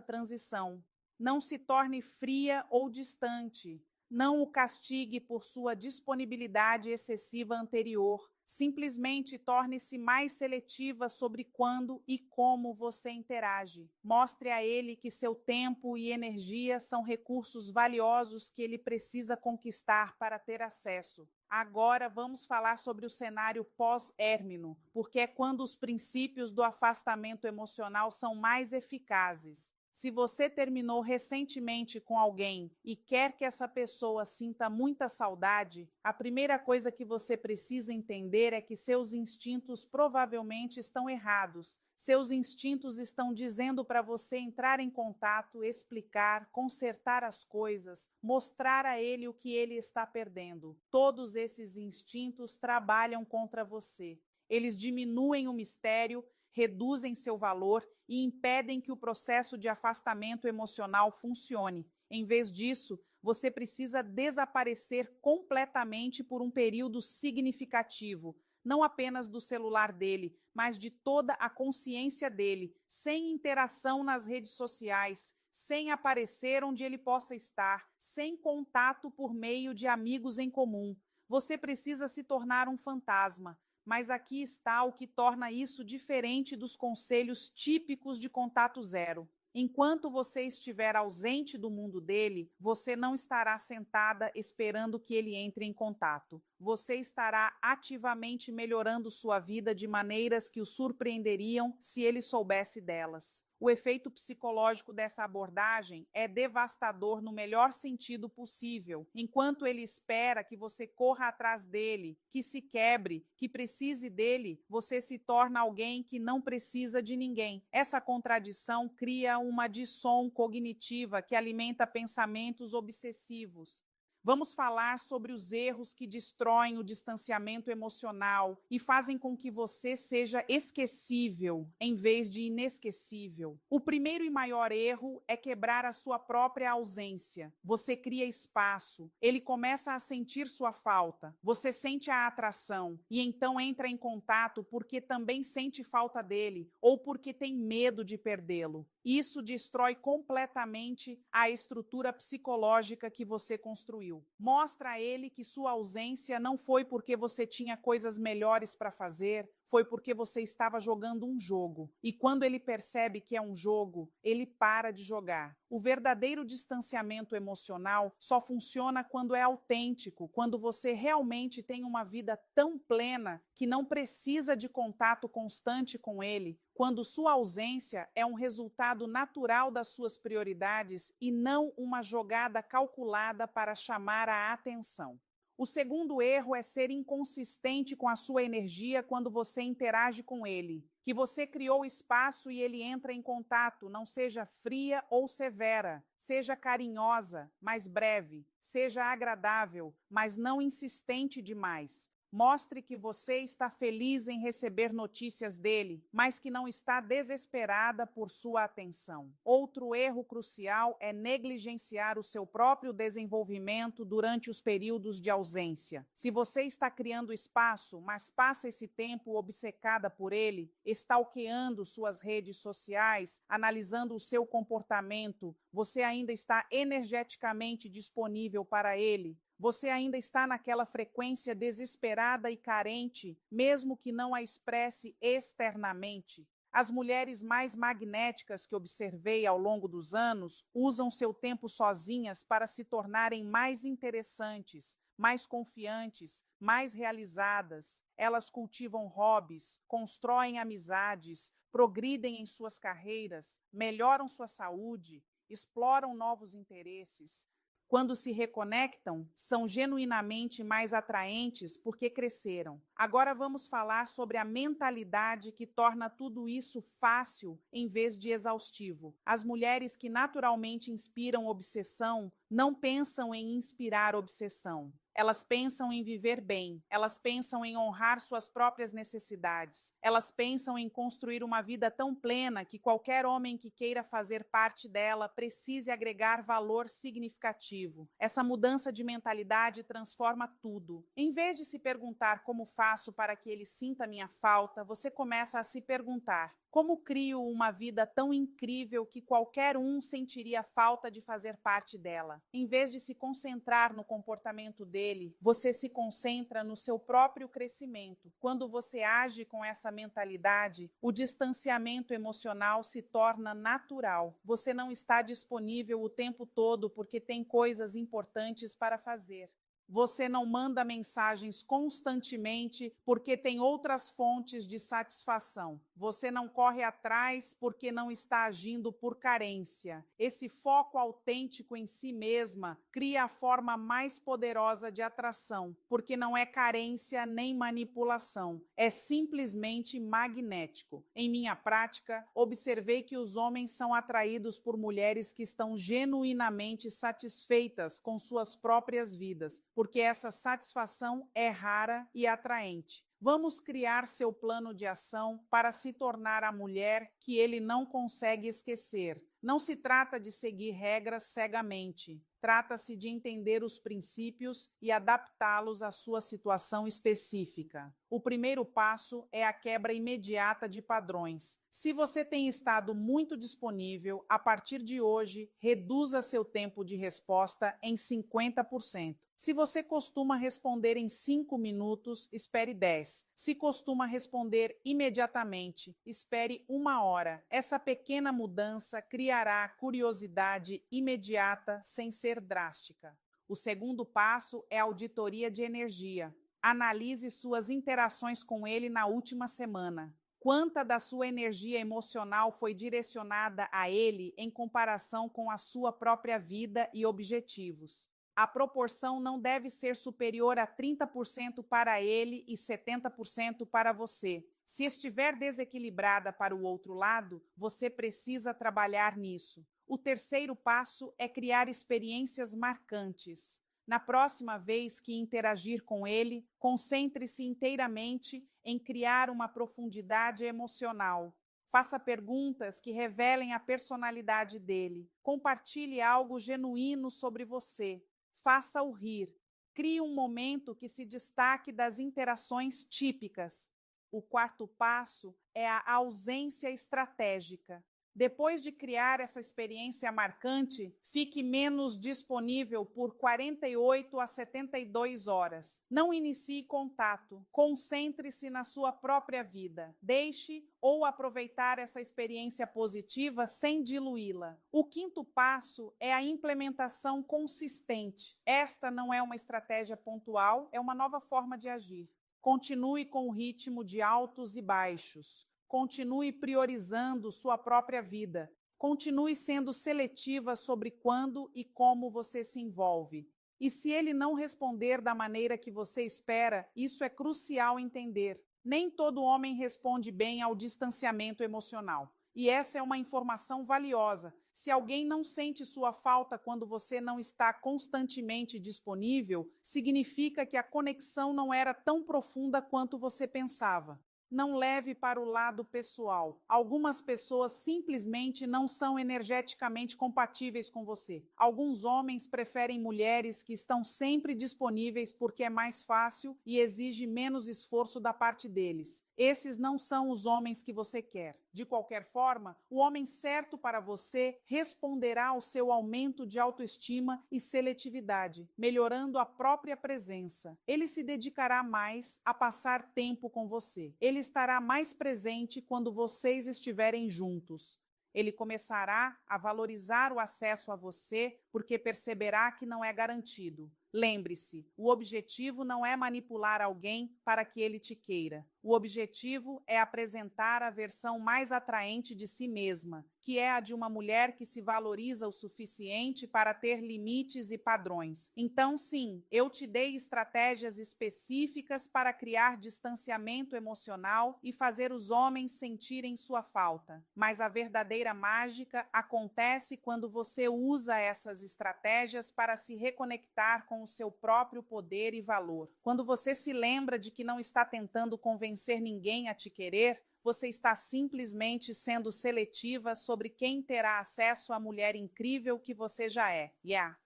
transição. Não se torne fria ou distante. Não o castigue por sua disponibilidade excessiva anterior. Simplesmente torne-se mais seletiva sobre quando e como você interage. Mostre a ele que seu tempo e energia são recursos valiosos que ele precisa conquistar para ter acesso. Agora vamos falar sobre o cenário pós-érmino, porque é quando os princípios do afastamento emocional são mais eficazes. Se você terminou recentemente com alguém e quer que essa pessoa sinta muita saudade, a primeira coisa que você precisa entender é que seus instintos provavelmente estão errados. Seus instintos estão dizendo para você entrar em contato, explicar, consertar as coisas, mostrar a ele o que ele está perdendo. Todos esses instintos trabalham contra você. Eles diminuem o mistério, reduzem seu valor e impedem que o processo de afastamento emocional funcione. Em vez disso, você precisa desaparecer completamente por um período significativo, não apenas do celular dele, mas de toda a consciência dele, sem interação nas redes sociais, sem aparecer onde ele possa estar, sem contato por meio de amigos em comum. Você precisa se tornar um fantasma. Mas aqui está o que torna isso diferente dos conselhos típicos de contato zero. Enquanto você estiver ausente do mundo dele, você não estará sentada esperando que ele entre em contato. Você estará ativamente melhorando sua vida de maneiras que o surpreenderiam se ele soubesse delas. O efeito psicológico dessa abordagem é devastador no melhor sentido possível. Enquanto ele espera que você corra atrás dele, que se quebre, que precise dele, você se torna alguém que não precisa de ninguém. Essa contradição cria uma dissom cognitiva que alimenta pensamentos obsessivos. Vamos falar sobre os erros que destroem o distanciamento emocional e fazem com que você seja esquecível em vez de inesquecível. O primeiro e maior erro é quebrar a sua própria ausência. Você cria espaço, ele começa a sentir sua falta, você sente a atração e então entra em contato porque também sente falta dele ou porque tem medo de perdê-lo. Isso destrói completamente a estrutura psicológica que você construiu. Mostra a ele que sua ausência não foi porque você tinha coisas melhores para fazer, foi porque você estava jogando um jogo. E quando ele percebe que é um jogo, ele para de jogar. O verdadeiro distanciamento emocional só funciona quando é autêntico, quando você realmente tem uma vida tão plena que não precisa de contato constante com ele, quando sua ausência é um resultado natural das suas prioridades e não uma jogada calculada para chamar a atenção. O segundo erro é ser inconsistente com a sua energia quando você interage com ele. Que você criou espaço e ele entra em contato, não seja fria ou severa, seja carinhosa, mas breve, seja agradável, mas não insistente demais. Mostre que você está feliz em receber notícias dele, mas que não está desesperada por sua atenção. Outro erro crucial é negligenciar o seu próprio desenvolvimento durante os períodos de ausência. Se você está criando espaço, mas passa esse tempo obcecada por ele, stalkeando suas redes sociais, analisando o seu comportamento, você ainda está energeticamente disponível para ele? Você ainda está naquela frequência desesperada e carente, mesmo que não a expresse externamente? As mulheres mais magnéticas que observei ao longo dos anos usam seu tempo sozinhas para se tornarem mais interessantes, mais confiantes, mais realizadas. Elas cultivam hobbies, constroem amizades, progridem em suas carreiras, melhoram sua saúde, exploram novos interesses. Quando se reconectam, são genuinamente mais atraentes porque cresceram. Agora vamos falar sobre a mentalidade que torna tudo isso fácil em vez de exaustivo. As mulheres que naturalmente inspiram obsessão não pensam em inspirar obsessão. Elas pensam em viver bem, elas pensam em honrar suas próprias necessidades, elas pensam em construir uma vida tão plena que qualquer homem que queira fazer parte dela precise agregar valor significativo. Essa mudança de mentalidade transforma tudo. Em vez de se perguntar como faço para que ele sinta minha falta, você começa a se perguntar: Como crio uma vida tão incrível que qualquer um sentiria falta de fazer parte dela? Em vez de se concentrar no comportamento dele, você se concentra no seu próprio crescimento. Quando você age com essa mentalidade, o distanciamento emocional se torna natural. Você não está disponível o tempo todo porque tem coisas importantes para fazer. Você não manda mensagens constantemente porque tem outras fontes de satisfação. Você não corre atrás porque não está agindo por carência. Esse foco autêntico em si mesma cria a forma mais poderosa de atração, porque não é carência nem manipulação, é simplesmente magnético. Em minha prática, observei que os homens são atraídos por mulheres que estão genuinamente satisfeitas com suas próprias vidas, porque essa satisfação é rara e atraente. Vamos criar seu plano de ação para se tornar a mulher que ele não consegue esquecer. Não se trata de seguir regras cegamente. Trata-se de entender os princípios e adaptá-los à sua situação específica. O primeiro passo é a quebra imediata de padrões. Se você tem estado muito disponível, a partir de hoje, reduza seu tempo de resposta em 50%. Se você costuma responder em 5 minutos, espere 10. Se costuma responder imediatamente, espere 1 hora. Essa pequena mudança criará curiosidade imediata sem ser drástica. O segundo passo é a auditoria de energia. Analise suas interações com ele na última semana. Quanta da sua energia emocional foi direcionada a ele em comparação com a sua própria vida e objetivos? A proporção não deve ser superior a 30% para ele e 70% para você. Se estiver desequilibrada para o outro lado, você precisa trabalhar nisso. O terceiro passo é criar experiências marcantes. Na próxima vez que interagir com ele, concentre-se inteiramente em criar uma profundidade emocional. Faça perguntas que revelem a personalidade dele. Compartilhe algo genuíno sobre você. Faça-o rir. Crie um momento que se destaque das interações típicas. O quarto passo é a ausência estratégica. Depois de criar essa experiência marcante, fique menos disponível por 48 a 72 horas. Não inicie contato. Concentre-se na sua própria vida. Deixe ou aproveitar essa experiência positiva sem diluí-la. O quinto passo é a implementação consistente. Esta não é uma estratégia pontual, é uma nova forma de agir. Continue com o ritmo de altos e baixos. Continue priorizando sua própria vida. Continue sendo seletiva sobre quando e como você se envolve. E se ele não responder da maneira que você espera, isso é crucial entender. Nem todo homem responde bem ao distanciamento emocional. E essa é uma informação valiosa. Se alguém não sente sua falta quando você não está constantemente disponível, significa que a conexão não era tão profunda quanto você pensava. Não leve para o lado pessoal. Algumas pessoas simplesmente não são energeticamente compatíveis com você. Alguns homens preferem mulheres que estão sempre disponíveis porque é mais fácil e exige menos esforço da parte deles. Esses não são os homens que você quer. De qualquer forma, o homem certo para você responderá ao seu aumento de autoestima e seletividade, melhorando a própria presença. Ele se dedicará mais a passar tempo com você. Ele estará mais presente quando vocês estiverem juntos. Ele começará a valorizar o acesso a você porque perceberá que não é garantido. Lembre-se, o objetivo não é manipular alguém para que ele te queira. O objetivo é apresentar a versão mais atraente de si mesma, que é a de uma mulher que se valoriza o suficiente para ter limites e padrões. Então, sim, eu te dei estratégias específicas para criar distanciamento emocional e fazer os homens sentirem sua falta. Mas a verdadeira mágica acontece quando você usa essas estratégias para se reconectar com o seu próprio poder e valor. Quando você se lembra de que não está tentando convencer ninguém a te querer, você está simplesmente sendo seletiva sobre quem terá acesso à mulher incrível que você já é. Yeah.